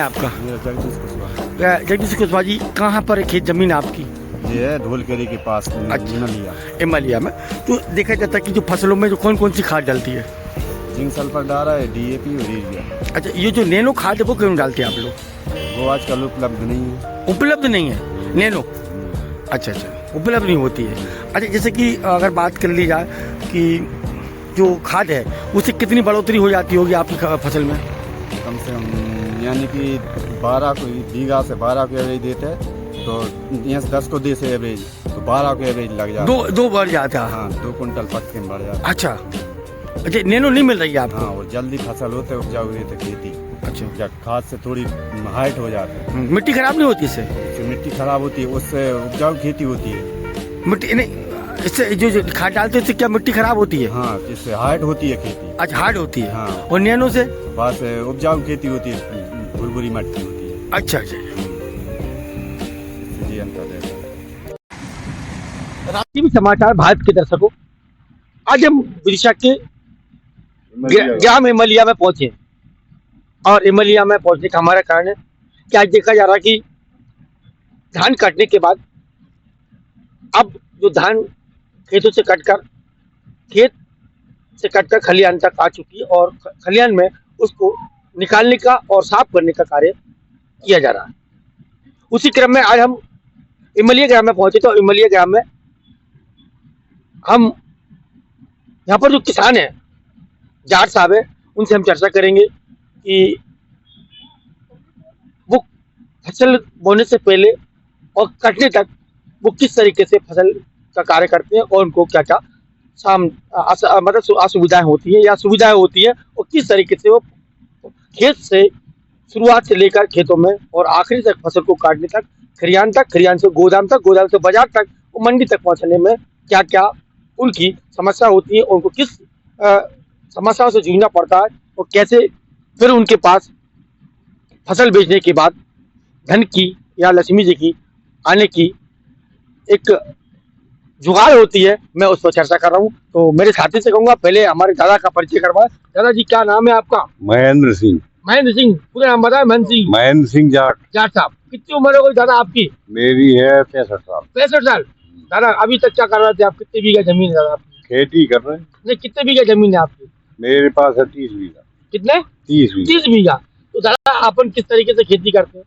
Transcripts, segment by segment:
आपका? मेरा जगदीश कुशवाहा। जगदीश कुशवाहा जी, कहाँ पर खेत जमीन है आपकी? ये है धोलकेरी के पास इमलिया। इमलिया में। तो देखा जाता है कि जो फसलों में जो कौन कौन सी खाद डालती है? जिंक सल्फर डाला है, डीएपी और यूरिया। अच्छा, ये जो नैनो खाद है वो क्यों डालते हैं आप लोग? वो आजकल उपलब्ध नहीं है। उपलब्ध नहीं है नैनो? अच्छा, उपलब्ध नहीं होती है। अच्छा, जैसे कि अगर बात कर ली जाए कि जो खाद है उससे कितनी बढ़ोतरी हो जाती होगी आपकी फसल में? कम से कम यानी कि 12 को बीघा से 12 को एवरेज देते हैं, तो यहाँ से 10 को दे से एवरेज, तो 12 को एवरेज लग जाता है। दो बढ़ जाता है। हाँ, 2 कुंटल पक्के में बढ़ जाता है। अच्छा, नैनो नहीं मिल रही है आपको? हाँ, और जल्दी फसल होते उपजाऊ रहते खेती। अच्छा, जब खाद से थोड़ी हाइट हो जाती है। मिट्टी खराब नहीं होती इससे? इससे मिट्टी खराब होती है, उससे उपजाऊ खेती होती है। मिट्टी नहीं, इससे जो खाद डालते हैं इससे क्या मिट्टी खराब होती है? हाँ, इससे हाइट होती है खेती। अच्छा, हार्ड होती है। हाँ। और नैनो से बस उपजाऊ खेती होती है, भुरभुरी मिट्टी होती है। अच्छा। जी, अंतर रहता है। राष्ट्रीय समाचार भारत के दर्शकों, आज हम विदिशा के ग्राम इमलिया में पहुंचे और इमलिया में पहुंचने का हमारा कारण है कि आज देखा जा रहा है कि धान काटने के बाद अब जो धान खेतों से कटकर खलिहान तक आ चुकी है और खलिहान में उसको निकालने का और साफ करने का कार्य किया जा रहा है। उसी क्रम में आज हम इमलिया ग्राम में पहुंचे, तो इमलिया ग्राम में हम यहाँ पर जो किसान है, जाट साहब है, उनसे हम चर्चा करेंगे कि वो फसल बोने से पहले और कटने तक वो किस तरीके से फसल का कार्य करते हैं और उनको क्या क्या मतलब असुविधाएं होती है या सुविधाएं होती है, और किस तरीके से वो खेत से शुरुआत से लेकर खेतों में और आखिरी तक फसल को काटने तक, खरियान से गोदाम तक, गोदाम से बाजार तक, और मंडी तक पहुंचने में क्या क्या उनकी समस्या होती है, उनको किस समस्याओं से जूझना पड़ता है, और कैसे फिर उनके पास फसल बेचने के बाद धन की या लक्ष्मी जी की आने की एक जुगाड़ होती है, मैं उस पर चर्चा कर रहा हूँ। तो मेरे साथी से कहूँगा पहले हमारे दादा का परिचय करवाए। दादा जी, क्या नाम है आपका? महेंद्र सिंह। महेंद्र सिंह, पूरा नाम बताए? महेंद्र सिंह जाट। जाट साहब, कितनी उम्र हो गई दादा आपकी? मेरी है 65 साल। 65 साल। दादा, अभी तक क्या कर रहे थे आप? कितने बीघा जमीन है दादा आपकी? खेती कर रहे हैं। नहीं, कितने बीघा जमीन है आपकी? मेरे पास है 30 बीघा। कितने? 30 बीघा। तो दादा, अपन किस तरीके से खेती करते हैं?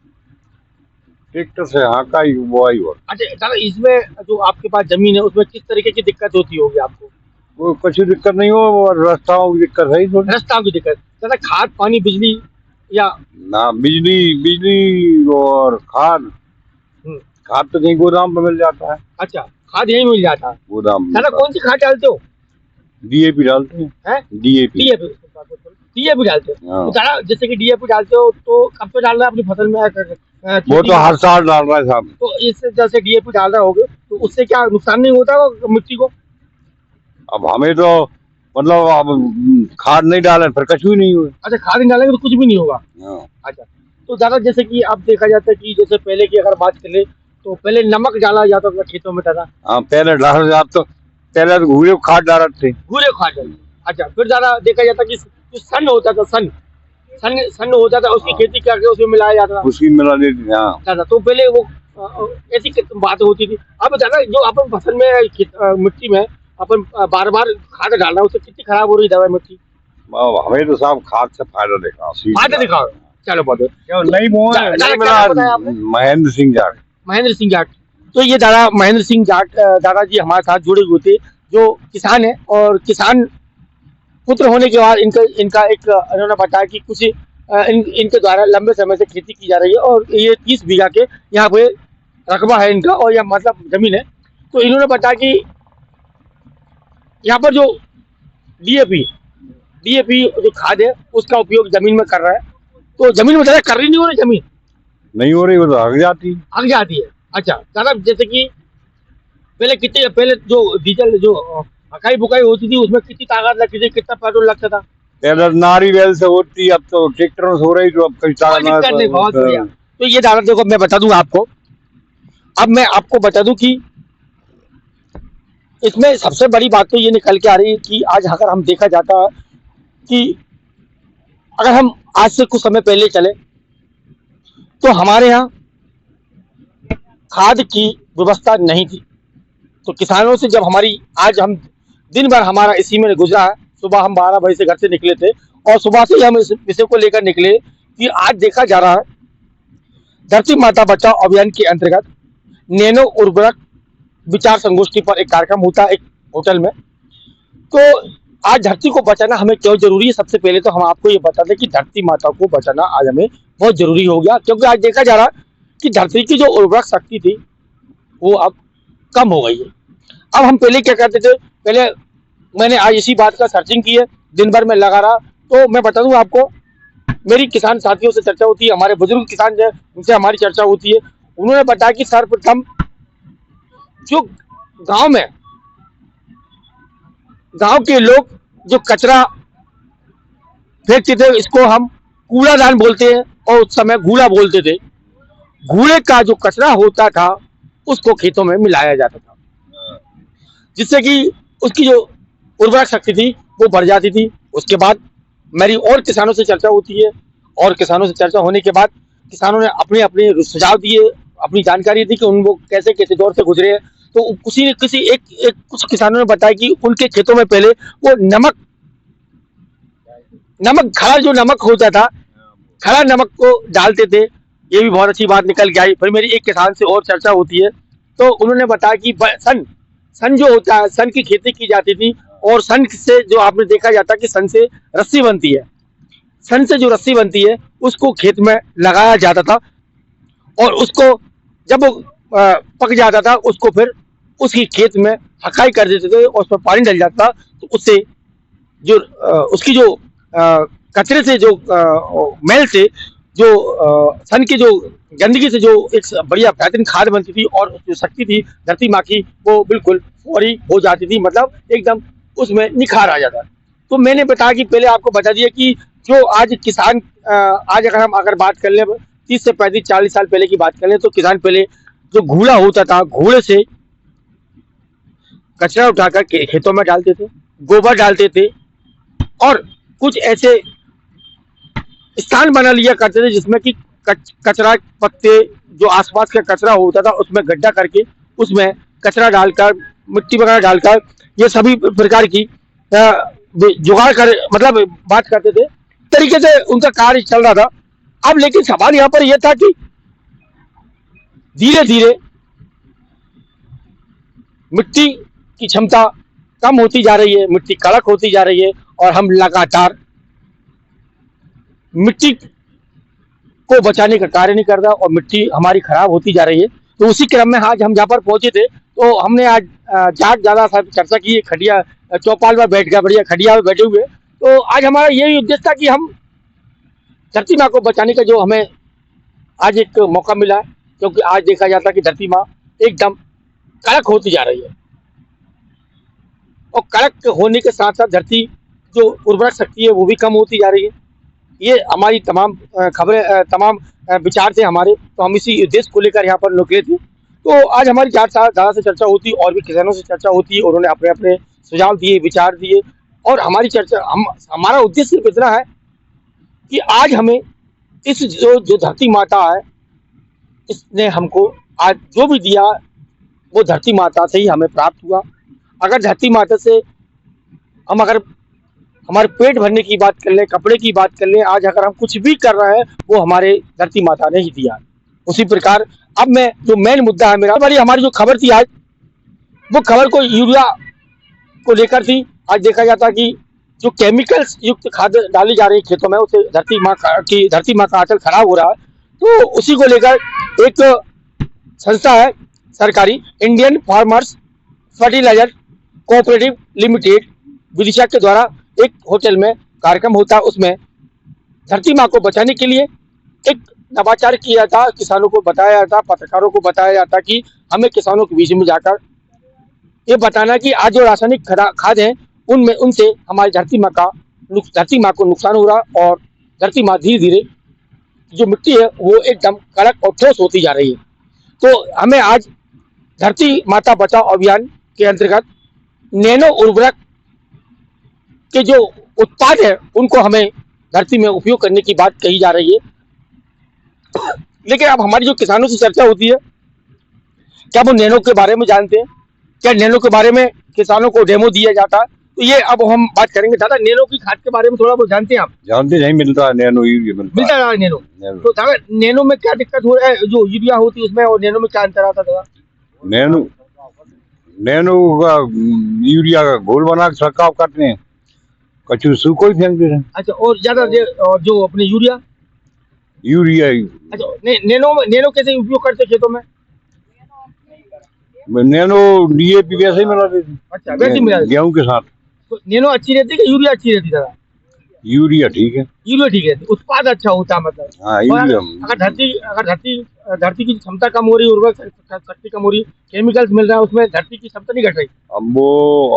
ट्रैक्टर से हाँका ही बुआई हो। अच्छा दादा, इसमें जो आपके पास जमीन है उसमें किस तरीके की दिक्कत होती होगी आपको? वो कुछ दिक्कत नहीं हो, और रास्ताओं की दिक्कत है थोड़ी। रास्ताओं की दिक्कत। दादा, खाद पानी बिजली या ना? बिजली और खाद तो कहीं गोदाम पे मिल जाता है। अच्छा, खाद यही मिल जाता है गोदाम में। दादा, कौन सी खाद डालते हो? डीएपी डालते हैं। डीएपी डालते हो? हाँ। तो दादा, जैसे कि डीएपी डालते हो तो कब तो डालना है अपनी फसल में? वो तो हर साल डाल रहा है साहब। तो इस जैसे डीएपी डाल रहे होगे तो उससे क्या नुकसान नहीं होता वो मिट्टी को? अब हमें तो मतलब अब खाद नहीं डाले फिर कुछ भी नहीं हुआ। अच्छा, खाद नहीं डालेंगे तो कुछ भी नहीं होगा। हाँ। अच्छा, तो दादा जैसे कि अब देखा जाता है कि जैसे पहले की अगर बात करें तो पहले नमक डाला जाता था खेतों में दादा। हाँ, पहले डाला जाता, तो पहले तो घूरे खाद डालते थे। घूरे खाद डालते। अच्छा, फिर दादा देखा जाता कि जो सन होता था, सन होता था, उसकी खेती करके उसमें मिलाया जाता था। उसकी मिला देती थी। हाँ दादा, तो पहले वो ऐसी बात होती थी। अब दादा, जो अपन फसल में मिट्टी में अपन बार बार खाद डाल रहा है, उससे कितनी खराब हो रही दवा मिट्टी? हमें तो साहब खाद से फायदा दिखाओ। चलो बहुत नहीं मिला। महेंद्र सिंह जाट। तो ये दादा महेंद्र सिंह जाट दादाजी हमारे साथ जुड़े हुए थे, जो किसान है, और किसान पुत्र होने के बाद इनका एक इन्होंने बताया कि कुछ इनके द्वारा लंबे समय से खेती की जा रही है, और ये 30 बीघा के यहाँ पे रकबा है इनका, और यह मतलब जमीन है। तो इन्होंने बताया कि यहाँ पर जो डीएपी जो खाद है उसका उपयोग जमीन में कर रहा है, तो जमीन में ज्यादा कर रही नहीं हो रही, जमीन नहीं हो रही, वो तो हक जाती है। अच्छा दादा, जैसे कि पहले जो डीजल जो अकाई बुकाई होती थी उसमें कितनी ताकत लगती थी, कितना पेट्रोल लगता था? पहले नारी बैल से होती, अब तो ट्रैक्टर से हो रही, तो अब कई ताकत नहीं। बहुत बढ़िया। तो ये दादा देखो, मैं बता दूं आपको, अब मैं आपको बता दूं कि इसमें सबसे बड़ी बात तो ये निकल के आ रही है कि आज अगर हम देखा जाता कि अगर हम आज से कुछ समय पहले चले तो हमारे यहाँ खाद की व्यवस्था नहीं थी। तो किसानों से जब हमारी आज हम दिन भर हमारा इसी में गुजरा है। सुबह हम 12 बजे से घर से निकले थे और सुबह से ही हम इस विषय को लेकर निकले कि आज देखा जा रहा है धरती माता बचाओ अभियान के अंतर्गत नैनो उर्वरक विचार संगोष्ठी पर एक कार्यक्रम होता है एक होटल में। तो आज धरती को बचाना हमें क्यों जरूरी है, सबसे पहले तो हम आपको ये बता दें कि धरती माता को बचाना आज हमें बहुत जरूरी हो गया, क्योंकि आज देखा जा रहा है कि धरती की जो उर्वरक शक्ति थी वो अब कम हो गई है। अब हम पहले क्या करते थे, पहले मैंने आज इसी बात का सर्चिंग की है, दिन भर में लगा रहा। तो मैं बता दूं आपको, मेरी किसान साथियों से चर्चा होती है, हमारे बुजुर्ग किसान जो उनसे हमारी चर्चा होती है। उन्होंने बताया कि सर्वप्रथम जो गांव के लोग जो कचरा फेंकते थे, इसको हम कूड़ादान बोलते हैं और उस समय घूड़ा बोलते थे। घूड़े का जो कचरा होता था उसको खेतों में मिलाया जाता था, जिससे कि उसकी जो उर्वरक शक्ति थी वो बढ़ जाती थी। उसके बाद मेरी और किसानों से चर्चा होती है और किसानों से चर्चा होने के बाद किसानों ने अपने अपने सुझाव दिए, अपनी जानकारी दी कि उन लोग कैसे कैसे दौर से गुजरे हैं। तो कुछ किसानों ने बताया कि उनके खेतों में पहले वो खड़ा जो नमक होता था, खड़ा नमक को डालते थे। ये भी बहुत अच्छी बात निकल के आई। फिर मेरी एक किसान से और चर्चा होती है, तो उन्होंने बताया कि सन जो होता है, सन की खेती की जाती थी और सन से जो आपने देखा जाता है कि सन से रस्सी बनती है, सन से जो रस्सी बनती है उसको खेत में लगाया जाता था और उसको जब वो पक जाता था उसको फिर उसकी खेत में हकाई कर देते थे और उसमें पानी डल जाता था। तो उससे जो उसकी जो कचरे से जो मैल से जो सन की जो गंदगी से जो एक बढ़िया बेहतरीन खाद बनती थी और जो शक्ति थी धरती माँ की वो बिल्कुल फौरी हो जाती थी, मतलब एकदम उसमें निखार आ जाता। तो मैंने बताया कि पहले आपको बता दिया कि जो आज किसान आज अगर बात कर ले 30 से 35-40 साल पहले की बात कर ले, तो किसान पहले जो घूड़ा होता था, घूड़े से कचरा उठाकर खेतों में डालते थे, गोबर डालते थे और कुछ ऐसे स्थान बना लिया करते थे जिसमें कि कचरा पत्ते जो आसपास का कचरा होता था उसमें गड्ढा करके उसमें कचरा डालकर मिट्टी वगैरह डालकर ये सभी प्रकार की जुगाड़ कर मतलब बात करते थे, तरीके से उनका कार्य चल रहा था। अब लेकिन सवाल यहाँ पर यह था कि धीरे धीरे मिट्टी की क्षमता कम होती जा रही है, मिट्टी कड़क होती जा रही है और हम लगातार मिट्टी को बचाने का कार्य नहीं कर रहा और मिट्टी हमारी खराब होती जा रही है। तो उसी क्रम में आज हम जहाँ पर पहुंचे थे तो हमने आज ज्यादा चर्चा की, खटिया चौपाल पर बैठ गया, बढ़िया खटिया में बैठे हुए। तो आज हमारा यही उद्देश्य था कि हम धरती माँ को बचाने का जो हमें आज एक मौका मिला, क्योंकि आज देखा जाता है कि धरती माँ एकदम कड़क होती जा रही है और कड़क होने के साथ साथ धरती जो उर्वरक शक्ति है वो भी कम होती जा रही है। ये हमारी तमाम खबरें तमाम विचार थे हमारे, तो हम इसी उद्देश्य को लेकर यहाँ पर निकले थे। तो आज हमारी ज़्यादा से चर्चा होती और भी किसानों से चर्चा होती है, उन्होंने अपने अपने सुझाव दिए, विचार दिए और हमारी चर्चा हमारा उद्देश्य सिर्फ इतना है कि आज हमें इस जो धरती माता है इसने हमको आज जो भी दिया वो धरती माता से ही हमें प्राप्त हुआ। अगर धरती माता से हम अगर हमारे पेट भरने की बात कर लें, कपड़े की बात कर लें, आज अगर हम कुछ भी कर रहे हैं वो हमारे धरती माता ने ही दिया। उसी प्रकार अब मैं जो मेन मुद्दा है मेरा, हमारी जो खबर थी आज वो खबर को यूरिया को लेकर थी। आज देखा जाता कि जो केमिकल्स युक्त खाद डाली जा रही है खेतों में उससे धरती माँ का आंचल खराब हो रहा है। तो उसी को लेकर एक संस्था है सरकारी, Indian farmers fertiliser cooperative limited Vidisha के द्वारा एक होटल में कार्यक्रम होता, उसमें धरती माँ को बचाने के लिए एक नवाचार किया जाता, किसानों को बताया जाता, पत्रकारों को बताया जाता कि हमें किसानों के बीच में जाकर ये बताना कि आज जो रासायनिक खाद हैं उनमें उनसे हमारी धरती माँ को नुकसान हो रहा और धरती माँ धीरे धीरे जो मिट्टी है वो एकदम कड़क और ठोस होती जा रही है। तो हमें आज धरती माता बचाओ अभियान के अंतर्गत नैनो उर्वरक के जो उत्पाद है उनको हमें धरती में उपयोग करने की बात कही जा रही है। लेकिन अब हमारी जो किसानों से चर्चा होती है, क्या वो नैनो के बारे में जानते हैं? क्या नैनो के बारे में किसानों को डेमो दिया जाता है? तो ये अब हम बात करेंगे। दादा, नैनो की खाद के बारे में थोड़ा बहुत जानते हैं आप? जानते नहीं, मिलता है नैनो यूरिया मिलता है नैनो। नैनो। तो दादा, नैनो में क्या दिक्कत हो रहा है? जो यूरिया होती है उसमें और नैनो में क्या अंतर आता है दादा? नैनो नैनो का यूरिया का घोल बना के छिड़काव करते हैं, कचू सूखो ही फेंक देते हैं। अच्छा, और ज्यादा और जो अपने यूरिया, यूरिया अच्छा नैनो कैसे उपयोग करते हैं खेतों में? नैनो डीएपी वैसे ही मिला देते हैं। अच्छा, वैसे ही मिला देते हैं। गेहूं के साथ। तो नैनो अच्छी रहती है कि यूरिया अच्छी रहती है दादा? यूरिया ठीक है। यूरिया ठीक रहती है, उत्पाद अच्छा होता है मतलब। हाँ और यूरिया। अगर धरती की क्षमता कम हो रही है, उर्वरक शक्ति कम हो रही है, केमिकल्स मिल रहा है उसमें, धरती की क्षमता नहीं घट रही। अब वो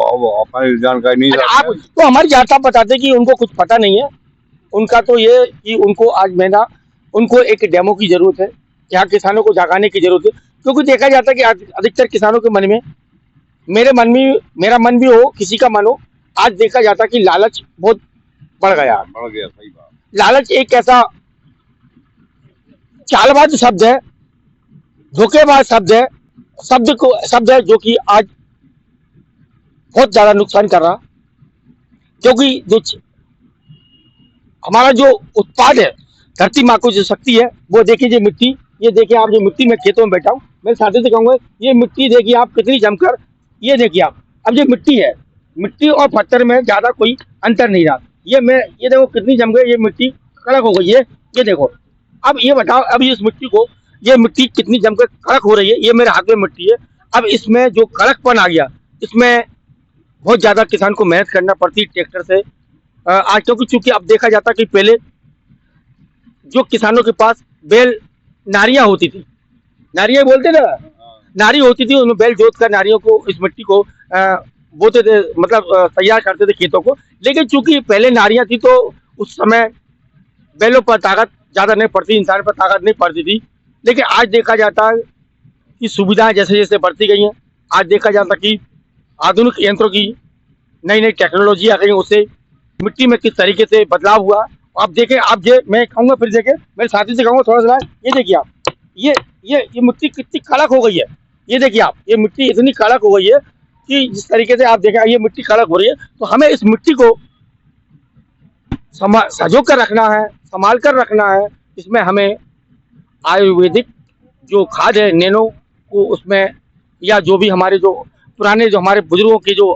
अब अपनी जानकारी नहीं अच्छा, रखते आप तो हमारी ज्यादा बताते कि उनको कुछ पता नहीं है। उनका तो ये कि उनको आज महीना उनको एक डेमो की जरूरत है, यहाँ किसानों को जगाने की जरूरत है। क्योंकि देखा जाता है कि अधिकतर किसानों के मन में, मेरा मन भी हो, किसी का मन हो, आज देखा जाता है कि लालच बहुत बढ़ गया। बढ़ गया, सही बात। लालच एक ऐसा चालबाज शब्द है, धोखेबाज शब्द है, शब्द है जो कि आज बहुत ज्यादा नुकसान कर रहा। क्योंकि जो हमारा जो उत्पाद है, धरती माँ को जो शक्ति है, वो देखिए जो मिट्टी, ये देखिए आप, जो मिट्टी में खेतों में बैठा हूँ, मैं साथी से कहूँगा ये मिट्टी देखिए आप कितनी जमकर, ये देखिए आप, अब ये मिट्टी है, मिट्टी और पत्थर में ज्यादा कोई अंतर नहीं रहा। ये देखो कितनी जम गई, ये मिट्टी कड़क हो गई है, ये देखो। अब ये बताओ, अब इस मिट्टी को, ये मिट्टी कितनी जमकर कड़क हो रही है, ये मेरे हाथ में मिट्टी है। अब इसमें जो कड़कपन आ गया, इसमें बहुत ज्यादा किसान को मेहनत करना पड़ती है ट्रैक्टर से। आज चूंकि अब देखा जाता कि पहले जो किसानों के पास बैल नारियां होती थी, नारियां बोलते ना, नारी होती थी, उन्हें बैल जोत कर नारियों को, इस मिट्टी को बोते थे, मतलब तैयार करते थे खेतों को। लेकिन चूंकि पहले नारियां थी तो उस समय बैलों पर ताकत ज्यादा नहीं पड़ती, इंसान पर ताकत नहीं पड़ती थी। लेकिन आज देखा जाता है कि सुविधाएं जैसे जैसे बढ़ती गई हैं, आज देखा जाता कि आधुनिक यंत्रों की नई नई टेक्नोलॉजी आ गई, उससे मिट्टी में किस तरीके से बदलाव हुआ। आप देखें, आप मैं कहूँगा, फिर देखें, मेरे साथी से कहूँगा थोड़ा सा, ये देखिए आप, ये मिट्टी कितनी कड़क हो गई है। ये देखिए आप, ये मिट्टी इतनी कड़क हो गई है कि जिस तरीके से आप देखें, ये मिट्टी कड़क हो रही है। तो हमें इस मिट्टी को सजो कर रखना है, संभाल कर रखना है। इसमें हमें आयुर्वेदिक जो खाद है नैनो को, उसमें या जो भी हमारे जो पुराने जो हमारे बुजुर्गों के जो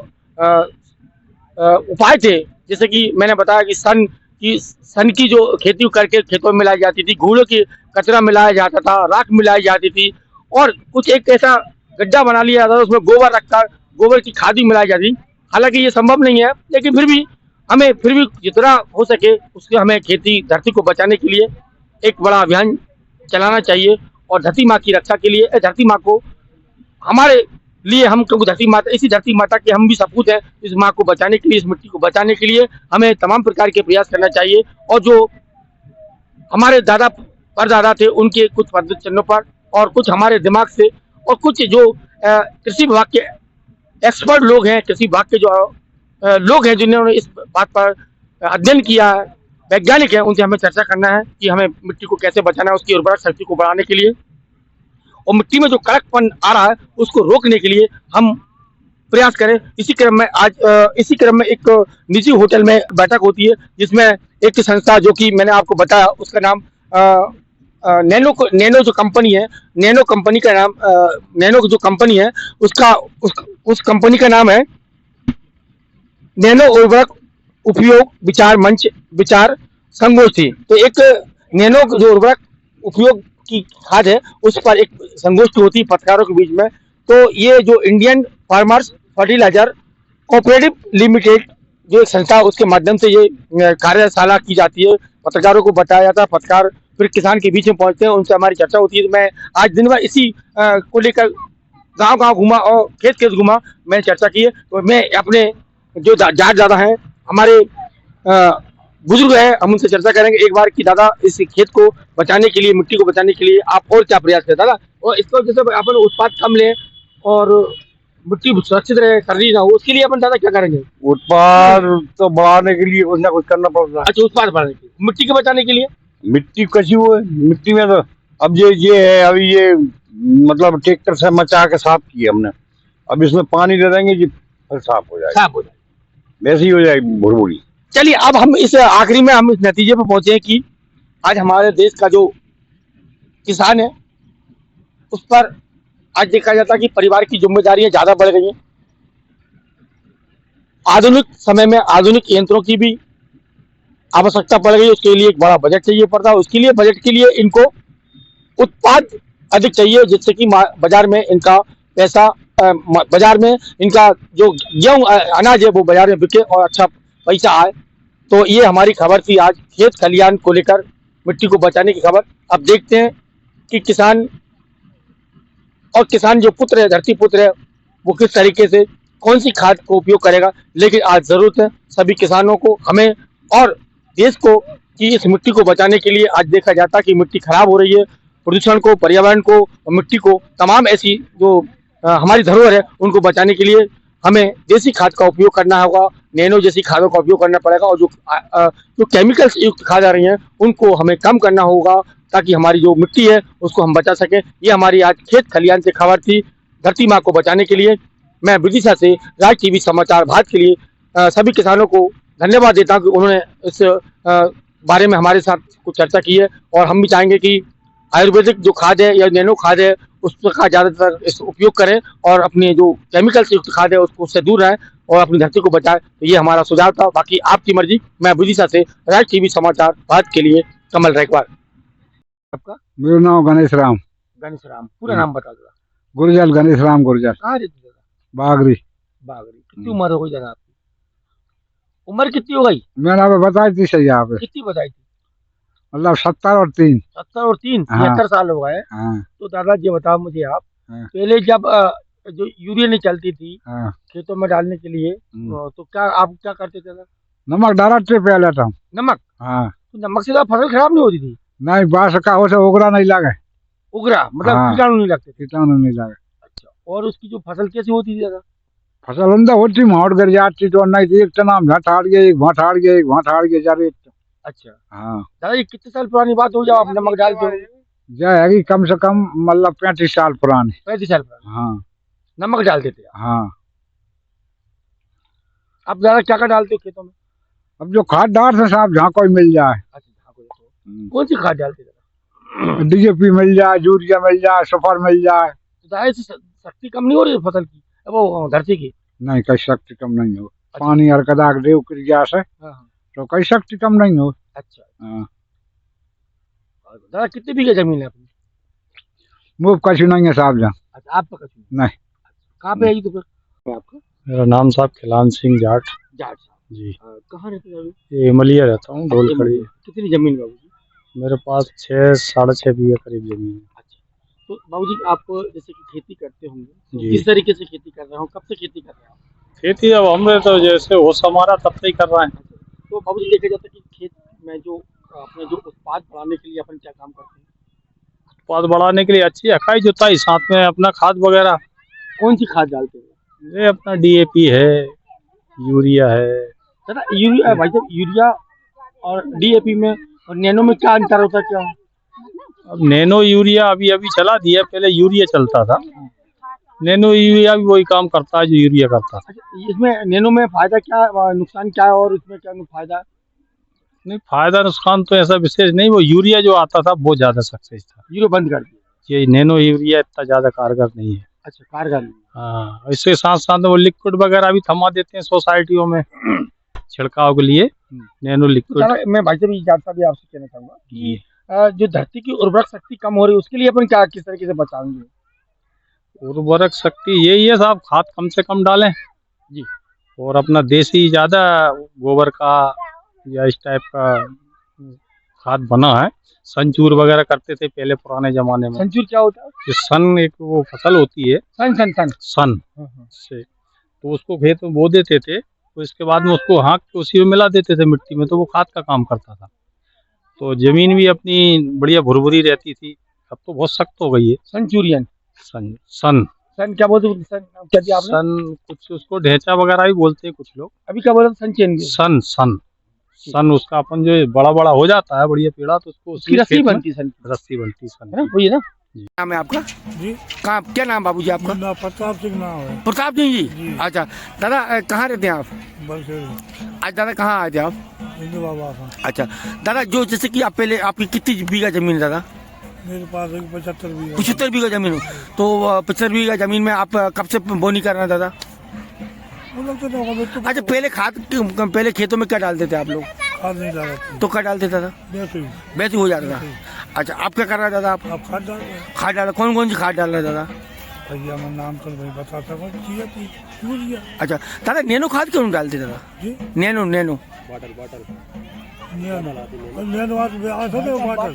उपाय थे, जैसे कि मैंने बताया कि सन की जो खेती करके खेतों में मिलाई जाती थी, घूड़ों की कचरा मिलाया जाता था, राख मिलाई जाती थी, और कुछ एक ऐसा गड्ढा बना लिया जाता था, उसमें गोबर रखकर गोबर की खाद भी मिलाई जाती। हालांकि ये संभव नहीं है, लेकिन फिर भी हमें जितना हो सके उसके हमें खेती धरती को बचाने के लिए एक बड़ा अभियान चलाना चाहिए। और धरती माँ की रक्षा के लिए, धरती माँ को हमारे लिए, हम क्योंकि धरती माता, इसी धरती माता के हम भी सपूत हैं, इस माँ को बचाने के लिए, इस मिट्टी को बचाने के लिए हमें तमाम प्रकार के प्रयास करना चाहिए। और जो हमारे दादा परदादा थे, उनके कुछ पद्धति चिन्हों पर, और कुछ हमारे दिमाग से, और कुछ जो कृषि विभाग के एक्सपर्ट लोग हैं, कृषि विभाग के जो लोग हैं जिन्होंने इस बात पर अध्ययन किया है, वैज्ञानिक है, उनसे हमें चर्चा करना है कि हमें मिट्टी को कैसे बचाना है, उसकी उर्वरक शक्ति को बढ़ाने के लिए, और मिट्टी में जो कड़कपन आ रहा है उसको रोकने के लिए हम प्रयास करें। इसी क्रम में एक निजी होटल में बैठक होती है, जिसमें एक संस्था, जो कि मैंने आपको बताया, उसका नाम नैनो जो कंपनी है, नैनो कंपनी का नाम, नैनो जो कंपनी है उस कंपनी का नाम है नैनो उर्वरक उपयोग विचार संगोष्ठी। तो एक नैनो जो उर्वरक उपयोग की खाद है, उस पर एक संगोष्ठी होती है पत्रकारों के बीच में। तो ये जो Indian farmers fertiliser cooperative limited जो एक संस्था, उसके माध्यम से ये कार्यशाला की जाती है, पत्रकारों को बताया जाता है, पत्रकार फिर किसान के बीच में पहुंचते हैं, उनसे हमारी चर्चा होती है। तो मैं आज दिन भर इसी को लेकर गांव घूमा और खेत घूमा, मैंने चर्चा की है। तो मैं अपने जो जाट दादा हैं, हमारे बुजुर्ग हैं, हम उनसे चर्चा करेंगे एक बार कि दादा, इस खेत को बचाने के लिए, मिट्टी को बचाने के लिए आप और क्या प्रयास करें दादा, और इसको जैसे अपन उत्पाद कम लें और मिट्टी सुरक्षित रहे, खरीदी ना हो, उसके लिए अपन दादा क्या करेंगे? उत्पाद तो बढ़ाने के लिए कुछ ना कुछ करना पड़ता है। अच्छा, उत्पाद बढ़ाने के लिए, मिट्टी के बचाने के लिए मिट्टी कसी हुई है, मिट्टी में तो अब ये है, अभी ये मतलब ट्रैक्टर से मचा के साफ किए हमने। अब इसमें पानी दे देंगे जी, फिर साफ हो जाएगा, साफ हो जाए। वैसे ही हो जाएगी भुरभुरी। चलिए अब हम इस आखिरी में हम इस नतीजे पर पहुंचे कि आज हमारे देश का जो किसान है उस पर आज देखा जाता है कि परिवार की जिम्मेदारियां ज्यादा बढ़ गई हैं। आधुनिक समय में आधुनिक यंत्रों की भी आवश्यकता पड़ गई, उसके लिए एक बड़ा बजट चाहिए पड़ता है। उसके लिए बजट के लिए इनको उत्पाद अधिक चाहिए, जिससे कि बाजार में इनका पैसा बाजार में इनका जो गेहूं अनाज है वो बाजार में बिके और अच्छा पैसा आए। तो ये हमारी खबर थी आज खेत खलियान को लेकर, मिट्टी को बचाने की खबर। अब देखते हैं कि किसान जो पुत्र है, धरती पुत्र है, वो किस तरीके से कौन सी खाद को उपयोग करेगा। लेकिन आज जरूरत है सभी किसानों को, हमें और देश को, कि इस मिट्टी को बचाने के लिए आज देखा जाता है कि मिट्टी खराब हो रही है। प्रदूषण को, पर्यावरण को और मिट्टी को, तमाम ऐसी जो हमारी धरोहर है उनको बचाने के लिए हमें देसी खाद का उपयोग करना होगा, नैनो जैसी खादों का उपयोग करना पड़ेगा। और जो केमिकल्स युक्त खाद आ रही हैं उनको हमें कम करना होगा, ताकि हमारी जो मिट्टी है उसको हम बचा सकें। ये हमारी आज खेत खलियान से खबर थी धरती माँ को बचाने के लिए। मैं विदिशा से राज टीवी समाचार भारत के लिए सभी किसानों को धन्यवाद देता हूँ कि उन्होंने इस बारे में हमारे साथ कुछ चर्चा की है। और हम भी चाहेंगे कि आयुर्वेदिक जो खाद है या नैनो खाद है उसका ज़्यादातर उपयोग करें और अपने जो केमिकल से युक्त खाद है उससे दूर रहें और अपनी धरती को बचाएं। तो ये हमारा सुझाव था, बाकी आपकी मर्जी। मैं विदिशा से राज टीवी समाचार भारत के लिए कमल रैकवार। आपका? मेरा नाम गणेश राम। गणेश राम, पूरा नाम बता दो। गुर्जर गणेश राम गुर्जर। कहाँ रहते दादा? बागरी। बागरी। कितनी उम्र हो गई दादा आपकी? उम्र कितनी हो गई? मैंने आपको बताई थी सही यहाँ पे, कितनी बताई थी? मतलब 70 और 3। 70 और 3, हाँ। 73 साल हो गए। हाँ। तो दादा ये बताओ मुझे आप, हाँ। पहले जब जो यूरिया नहीं चलती थी हाँ। खेतों में डालने के लिए, तो क्या आप क्या करते थे दादा? नमक डाला ट्रे पे लेता हूँ। नमक? हाँ। तो नमक से तो फसल खराब नहीं होती थी? नहीं, बास का उसे उगरा नहीं लगे। उगरा मतलब हाँ। कीटाणु नहीं लगते थे? कीटाणु नहीं लगे। अच्छा, और उसकी जो फसल कैसी होती थी दादा? फसल अंदर होती माउट गर जाती तो नहीं, एक टनाम झाड़ गया, एक भाड़ गया, एक भाड़ गया जा रही। अच्छा हाँ। दादा, ये कितने साल पुरानी बात हो जब आप नमक डालते हो? जाएगी कम से कम मतलब 35 साल पुरानी। 35 साल पुरानी हाँ। नमक डालते थे? हाँ। अब दादा क्या क्या डालते हो खेतों में? अब जो खाद डाल से साहब जहाँ कोई मिल जाए। अच्छा, कौन सी खाद डालते थे? डीएपी मिल जाए, यूरिया मिल जाए, सुपर मिल जाए। तो दादा इससे शक्ति कम नहीं हो रही फसल की, वो धरती की? नहीं, कई शक्ति कम नहीं हो। पानी हर कदा देव क्रिया से तो कई शक्ति कम नहीं हो। अच्छा। हाँ। दादा कितने बीघे जमीन है अपनी? मुझ कछु नहीं है साहब जहाँ। अच्छा, आपका कछु नहीं। कहाँ पे है तो फिर आपका? मेरा नाम साहब खिलान सिंह जाट जाट जी। कहाँ रहते हैं अभी? ये मलिया रहता हूँ, ढोलखड़ी। कितनी जमीन बाबूजी? मेरे पास 6-6.5 बीघा करीब जमीन है। अच्छा, तो बाबूजी आप जैसे कि खेती करते होंगे, तो जी। किस तरीके से खेती कर रहे हो, कब से खेती कर रहे हो? खेती अब हमने तो जैसे होश हमारा तब से ही कर रहे हैं। तो बाबूजी देखा जाता है कि खेत में जो अपने जो उत्पाद बढ़ाने के लिए अपन क्या काम करते हैं? उत्पाद बढ़ाने के लिए अच्छी अकाई जुताई, साथ में अपना खाद वगैरह। कौन सी खाद डालते हो? ये अपना डीएपी है, यूरिया है। दादा यूरिया, भाई साहब यूरिया और डीएपी में और नैनो में क्या अंतर होता है, क्या? अब नैनो यूरिया अभी अभी चला दिया, पहले यूरिया चलता था। नैनो यूरिया भी वही काम करता है जो यूरिया करता था। अच्छा, इसमें नैनो में फायदा क्या, नुकसान क्या है, और इसमें क्या फायदा? नहीं, फायदा नुकसान तो ऐसा विशेष नहीं, वो यूरिया जो आता था वो ज्यादा सक्सेस था। यूरिया बंद कर दिया? ये नैनो यूरिया इतना ज्यादा कारगर नहीं है। अच्छा, कारगर नहीं। हाँ, इसके साथ साथ वो लिक्विड वगैरह भी थमा देते हैं सोसाइटियों में छिड़काव के लिए, नैनो लिक्विड। मैं भाई साहब ये जानता भी आपसे कहना चाहूंगा कि जो धरती की उर्वरक शक्ति कम हो रही है उसके लिए अपन क्या किस तरीके से बचाएंगे? उर्वरक शक्ति यही है साहब, खाद कम से कम डालें जी, और अपना देसी ज्यादा गोबर का या इस टाइप का खाद बना है। संचूर वगैरह करते थे पहले पुराने जमाने में। संचूर क्या होता है? जो सन एक वो फसल होती है, सन से, तो उसको खेत में बो देते थे, तो इसके बाद में उसको हाँक के उसी में मिला देते थे मिट्टी में, तो वो खाद का काम करता था। तो जमीन भी अपनी बढ़िया भुरभुरी रहती थी। अब तो बहुत सख्त हो गई है। संचूरियन सन क्या बोलते हैं? क्या दिया आपने? सन कुछ उसको ढेंचा वगैरह भी बोलते हैं कुछ लोग। अभी क्या बोला? संचयन। सन उसका अपन जो बड़ा बड़ा हो जाता है बढ़िया पेड़ा, तो उसको उसकी रस्सी बनती है सन की, रस्सी बनती है सन है ना, वही है ना। नाम है आपका? जी कहाँ, क्या नाम बाबूजी आपका? ना प्रताप सिंह नाम है। प्रताप सिंह जी। जी। अच्छा दादा, कहाँ रहते हैं आप? बलसेड़ी आज दादा कहाँ आए थे आप? हिंदू बाबा का। अच्छा दादा, जो जैसे कि आप पहले, आपकी कितनी बीघा जमीन है दादा? मेरे पास एक 75 बीघा। 75 बीघा जमीन हो, तो 75 बीघा जमीन में आप कब से बोनी कर रहे हैं दादा? वो लोग तो तो अच्छा, पहले खेतों में क्या डालते थे आप लोग? खाद नहीं डालते, तो क्या डालते थे दादा? वैसे हो जाता था। अच्छा, आप क्या कर रहे हैं दादा? आप आप खाद डाल रहे हैं। खाद डाल, कौन कौन सी खाद डाल रहे हैं दादा? भैया मैं नाम तो नहीं बता सकूँ, किया थी यूरिया। अच्छा दादा, नैनो खाद क्यों नहीं डालते दादा? जी नैनो नैनो नैनो आज आते थे वो बाटल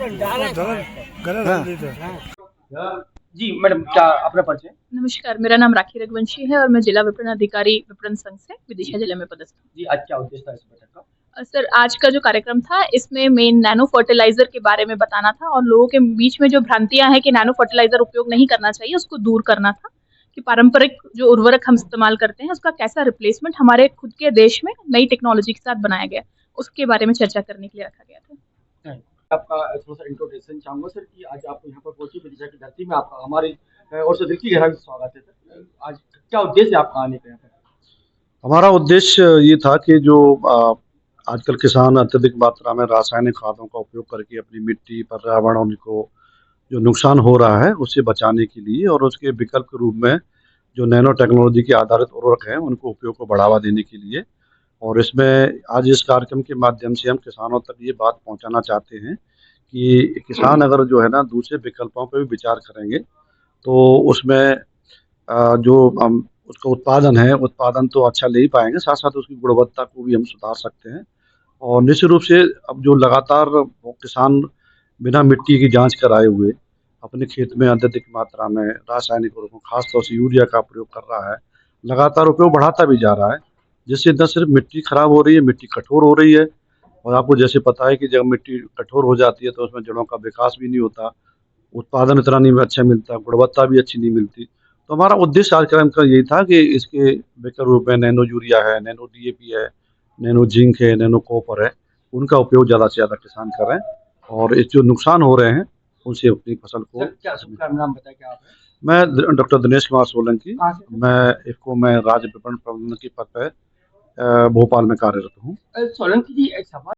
गलत हाँ। लेते हैं। जी मैडम, क्या अपना परिचय? नमस्कार, मेरा नाम राखी रघुवंशी है और मैं जिला विपणन अधिकारी विपणन संघ से विदिशा जिले में पदस्थ हूँ। जी, आज क्या उद्देश्य था इस बैठक का? सर, आज का जो कार्यक्रम था इसमें मेन नैनो फर्टिलाइजर के बारे में बताना था और लोगों के बीच में जो भ्रांतियां हैं कि नैनो फर्टिलाइजर उपयोग नहीं करना चाहिए, उसको दूर करना था कि पारंपरिक जो उर्वरक हम इस्तेमाल करते हैं उसका कैसा रिप्लेसमेंट हमारे खुद के देश में नई टेक्नोलॉजी के साथ बनाया गया, उसके बारे में चर्चा करने के लिए रखा गया था। आपका थोड़ा सा इंट्रोडक्शन चाहूंगा सर कि आज आप यहाँ पर पहुंची विदिशा की धरती में, आपका हमारे और से दिल की गहराई से स्वागत है सर। आज क्या उद्देश्य है आपका आने का यहाँ पर? हमारा उद्देश्य ये था कि जो आजकल किसान अत्यधिक मात्रा में रासायनिक खादों का उपयोग करके अपनी मिट्टी, पर्यावरण, उनको जो नुकसान हो रहा है उससे बचाने के लिए और उसके विकल्प के रूप में जो नैनो टेक्नोलॉजी के आधारित उर्वरक हैं उनको उपयोग को बढ़ावा देने के लिए, और इसमें आज इस कार्यक्रम के माध्यम से हम किसानों तक ये बात पहुंचाना चाहते हैं कि किसान अगर जो है ना दूसरे विकल्पों पर भी विचार करेंगे तो उसमें जो उसका उत्पादन तो अच्छा ले ही पाएंगे, साथ साथ उसकी गुणवत्ता को भी हम सुधार सकते हैं। और निश्चित रूप से अब जो लगातार वो किसान बिना मिट्टी की जांच कराए हुए अपने खेत में अत्यधिक मात्रा में रासायनिक उर्वरकों, खासतौर से यूरिया का प्रयोग कर रहा है, लगातार उपयोग बढ़ाता भी जा रहा है, जिससे न सिर्फ मिट्टी खराब हो रही है, मिट्टी कठोर हो रही है। और आपको जैसे पता है कि जब मिट्टी कठोर हो जाती है तो उसमें जड़ों का विकास भी नहीं होता, उत्पादन इतना नहीं अच्छा मिलता, गुणवत्ता भी अच्छी नहीं मिलती। तो हमारा उद्देश्य कार्यक्रम का यही था कि इसके विकल्प रूप में नैनो यूरिया है, नैनो DAP है, नैनो जिंक है, नैनो कॉपर है, उनका उपयोग ज़्यादा से ज़्यादा किसान करें और इस जो नुकसान हो रहे हैं उनसे अपनी फसल को। सर क्या शुभ नाम बताया क्या आप? मैं डॉक्टर दिनेश कुमार सोलंकी, कहाँ से? मैं राज्य विपणन प्रबंधन के पद पर भोपाल में कार्यरत हूँ। सोलंकी जी, एक सवाल